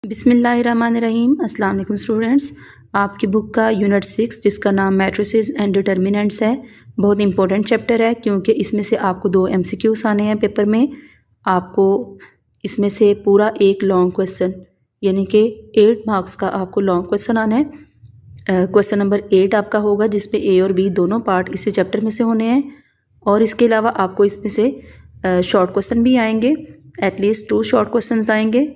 बिस्मिल्लाहिर्रहमानिर्रहीम। अस्सलाम वालेकुम स्टूडेंट्स। आपकी बुक का यूनिट 6 जिसका नाम मैट्रिसेस एंड डिटर्मिनेंट्स है, बहुत इंपॉर्टेंट चैप्टर है क्योंकि इसमें से आपको 2 MCQs आने हैं पेपर में। आपको इसमें से पूरा एक लॉन्ग क्वेश्चन यानी कि 8 मार्क्स का आपको लॉन्ग क्वेश्चन आना है। क्वेश्चन नंबर 8 आपका होगा जिसमें A और B दोनों पार्ट इसी चैप्टर में से होने हैं और इसके अलावा आपको इसमें से शॉर्ट क्वेश्चन भी आएंगे, एटलीस्ट 2 शॉर्ट क्वेश्चन आएंगे,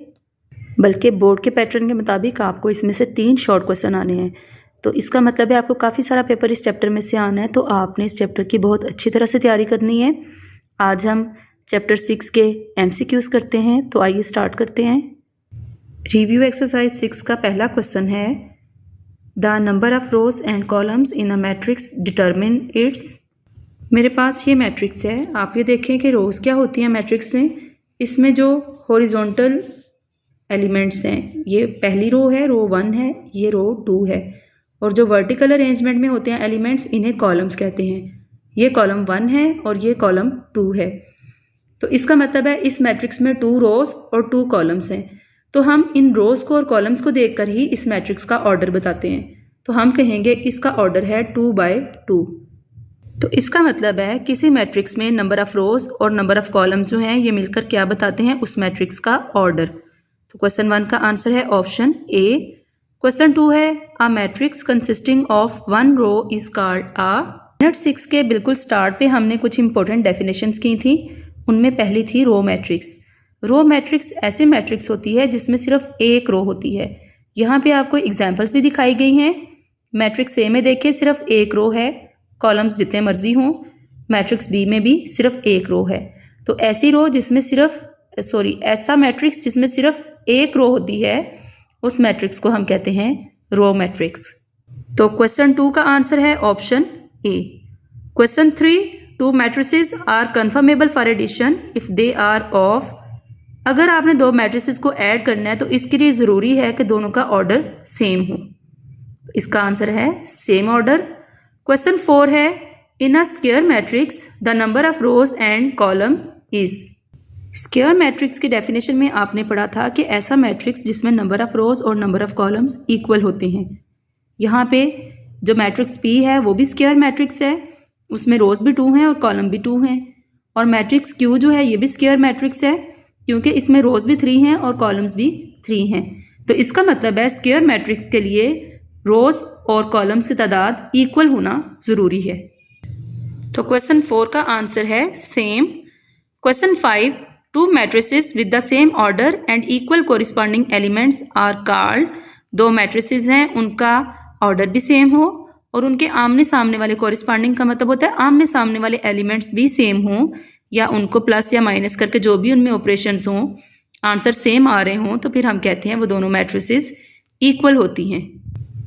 बल्कि बोर्ड के पैटर्न के मुताबिक आपको इसमें से 3 शॉर्ट क्वेश्चन आने हैं। तो इसका मतलब है आपको काफ़ी सारा पेपर इस चैप्टर में से आना है, तो आपने इस चैप्टर की बहुत अच्छी तरह से तैयारी करनी है। आज हम चैप्टर 6 के MCQs करते हैं, तो आइए स्टार्ट करते हैं। रिव्यू एक्सरसाइज 6 का पहला क्वेश्चन है, the number of rows and columns in a matrix determine it's. मेरे पास ये मैट्रिक्स है, आप ये देखें कि रोज क्या होती हैं मैट्रिक्स में। इसमें जो हॉरिजॉन्टल एलिमेंट्स हैं, ये पहली रो है, रो 1 है, ये रो 2 है, और जो वर्टिकल अरेंजमेंट में होते हैं एलिमेंट्स, इन्हें कॉलम्स कहते हैं। ये कॉलम 1 है और ये कॉलम 2 है। तो इसका मतलब है इस मैट्रिक्स में 2 रोज और 2 कॉलम्स हैं। तो हम इन रोज को और कॉलम्स को देखकर ही इस मैट्रिक्स का ऑर्डर बताते हैं। तो हम कहेंगे इसका ऑर्डर है 2/2। तो इसका मतलब है किसी मैट्रिक्स में नंबर ऑफ रोज और नंबर ऑफ कॉलम्स जो हैं ये मिलकर क्या बताते हैं, उस मैट्रिक्स का ऑर्डर। तो क्वेश्चन 1 का आंसर है ऑप्शन ए। क्वेश्चन 2 है, a matrix consisting of 1 row is called a. Unit 6 के बिल्कुल स्टार्ट पे हमने कुछ इंपॉर्टेंट डेफिनेशंस की थी, उनमें पहली थी रो मैट्रिक्स। रो मैट्रिक्स ऐसे मैट्रिक्स होती है जिसमें सिर्फ एक रो होती है। यहाँ पे आपको एग्जाम्पल्स भी दिखाई गई हैं। मैट्रिक्स ए में देखिए सिर्फ एक रो है, कॉलम्स जितने मर्जी हों। मैट्रिक्स बी में भी सिर्फ एक रो है। तो ऐसी रो जिसमें ऐसा मैट्रिक्स जिसमें सिर्फ एक रो होती है, उस मैट्रिक्स को हम कहते हैं रो मैट्रिक्स। तो क्वेश्चन 2 का आंसर है option A. Question 3, 2 matrices are conformable for addition if they are of. अगर आपने 2 मैट्रिसेस को ऐड करना है तो इसके लिए ज़रूरी है कि दोनों का ऑर्डर सेम हो। तो इसका आंसर है सेम ऑर्डर। क्वेश्चन 4 है, in a square matrix the number of rows and column is. Square matrix की डेफिनेशन में आपने पढ़ा था कि ऐसा मैट्रिक्स जिसमें नंबर ऑफ रोज और नंबर ऑफ कॉलम्स इक्वल होते हैं। यहाँ पे जो मैट्रिक्स P है वो भी स्क्वायर मैट्रिक्स है, उसमें रोज भी 2 हैं और कॉलम भी 2 हैं। और मैट्रिक्स Q जो है ये भी स्क्वायर मैट्रिक्स है क्योंकि इसमें रोज भी 3 हैं और कॉलम्स भी 3 हैं। तो इसका मतलब है स्क्वायर मैट्रिक्स के लिए रोज और कॉलम्स की तादाद इक्वल होना ज़रूरी है। तो क्वेश्चन 4 का आंसर है same. Question 5, 2 matrices with the same order and equal corresponding elements are called. 2 matrices हैं, उनका ऑर्डर भी सेम हो और उनके आमने सामने वाले कोरिस्पॉन्डिंग का मतलब होता है आमने सामने वाले एलिमेंट्स भी सेम हों, या उनको प्लस या माइनस करके जो भी उनमें ऑपरेशंस हों आंसर सेम आ रहे हों, तो फिर हम कहते हैं वो दोनों मैट्रिसेस इक्वल होती हैं।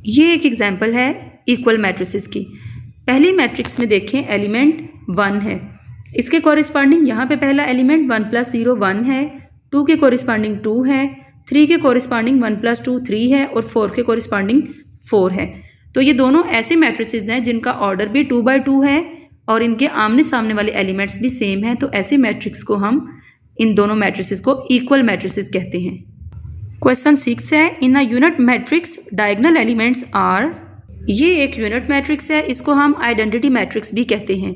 ये एक एग्जाम्पल है इक्वल मैट्रिसेस की। पहली मैट्रिक्स में देखें एलिमेंट 1 है, इसके कॉरिस्पॉन्डिंग यहाँ पे पहला एलिमेंट 1 + 0 1 है, 2 के कॉरिस्पॉन्डिंग 2 है, 3 के कॉरिस्पॉन्डिंग 1 + 2 3 है और 4 के कॉरिस्पॉन्डिंग 4 है। तो ये दोनों ऐसे मैट्रिसेस हैं जिनका ऑर्डर भी 2/2 है और इनके आमने सामने वाले एलिमेंट्स भी सेम हैं। तो ऐसे मैट्रिक्स को हम इन दोनों मैट्रिसेस को इक्वल मैट्रिसेस कहते हैं। क्वेश्चन 6 है, in a unit matrix diagonal elements are. ये एक यूनिट मैट्रिक्स है, इसको हम आइडेंटिटी मैट्रिक्स भी कहते हैं।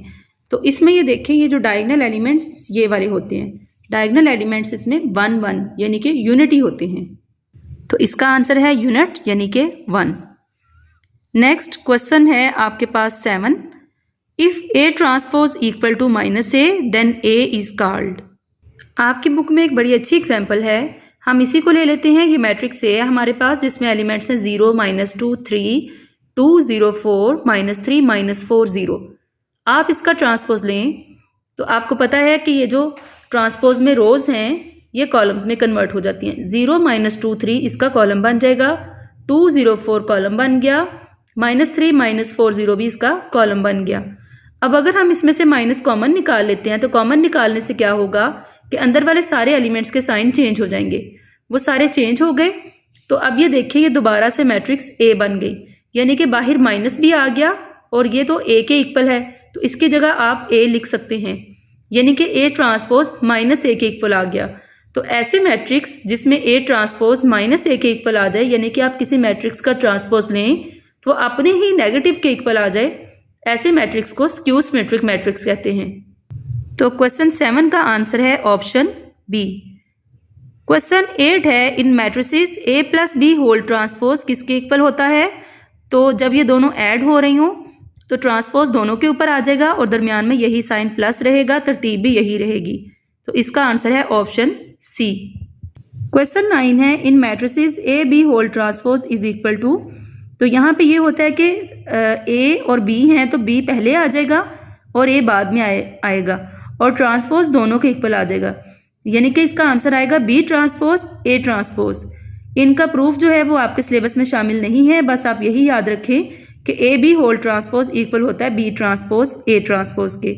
तो इसमें ये देखें, ये जो डायगोनल एलिमेंट्स ये वाले होते हैं, डायगोनल एलिमेंट्स इसमें 1 1 यानी कि यूनिटी होते हैं। तो इसका आंसर है यूनिट यानी कि 1। नेक्स्ट क्वेश्चन है आपके पास 7, if A transpose equal to -A then A is called. आपकी बुक में एक बड़ी अच्छी एग्जाम्पल है, हम इसी को ले लेते हैं। ये मैट्रिक्स A है हमारे पास जिसमें एलिमेंट्स हैं 0 -2 3 2 0 4 -3 -4 0। आप इसका ट्रांसपोज लें तो आपको पता है कि ये जो ट्रांसपोज में रोज हैं ये कॉलम्स में कन्वर्ट हो जाती हैं। 0 -2 3 इसका कॉलम बन जाएगा, 2 0 4 कॉलम बन गया, -3 -4 0 भी इसका कॉलम बन गया। अब अगर हम इसमें से माइनस कॉमन निकाल लेते हैं तो कॉमन निकालने से क्या होगा कि अंदर वाले सारे एलिमेंट्स के साइन चेंज हो जाएंगे। वो सारे चेंज हो गए, तो अब ये देखिए ये दोबारा से मैट्रिक्स A बन गई, यानी कि बाहर माइनस भी आ गया और ये तो A के इक्वल है, तो इसकी जगह आप A लिख सकते हैं, यानी कि A ट्रांसपोज -A के इक्वल आ गया। तो तो ऐसे मैट्रिक्स जिसमें ए ट्रांसपोज -a के इक्वल आ जाए, यानी कि आप किसी मैट्रिक्स का ट्रांसपोज लें तो अपने ही नेगेटिव के इक्वल आ जाए, ऐसे मैट्रिक्स को स्क्यू सिमेट्रिक मैट्रिक्स कहते हैं। तो क्वेश्चन 7 का आंसर है ऑप्शन बी। क्वेश्चन 8 है, in matrices a plus B whole transpose किसके इक्वल होता है? तो जब ये दोनों ऐड हो रही हों तो ट्रांसपोज दोनों के ऊपर आ जाएगा और दरमियान में यही साइन प्लस रहेगा, तरतीब भी यही रहेगी। तो इसका आंसर है ऑप्शन सी। क्वेश्चन 9 है, in matrices A B whole transpose is equal to. तो यहाँ पे ये होता है कि ए और बी हैं तो बी पहले आ जाएगा और ए बाद में आएगा और ट्रांसपोज दोनों के इक्वल आ जाएगा, यानी कि इसका आंसर आएगा बी ट्रांसपोज ए ट्रांसपोज। इनका प्रूफ जो है वो आपके सिलेबस में शामिल नहीं है, बस आप यही याद रखें कि A B whole transpose equal होता है बी ट्रांसपोज ए ट्रांसपोज के।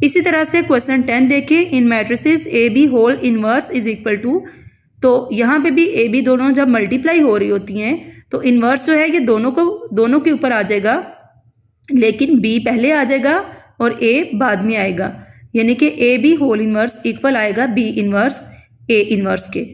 इसी तरह से क्वेश्चन 10 देखें, in matrices A B whole inverse is equal to. तो यहाँ पे भी ए बी दोनों जब मल्टीप्लाई हो रही होती हैं तो इनवर्स जो है ये दोनों के ऊपर आ जाएगा, लेकिन बी पहले आ जाएगा और ए बाद में आएगा, यानी कि A B whole inverse equal आएगा बी इनवर्स ए इनवर्स के।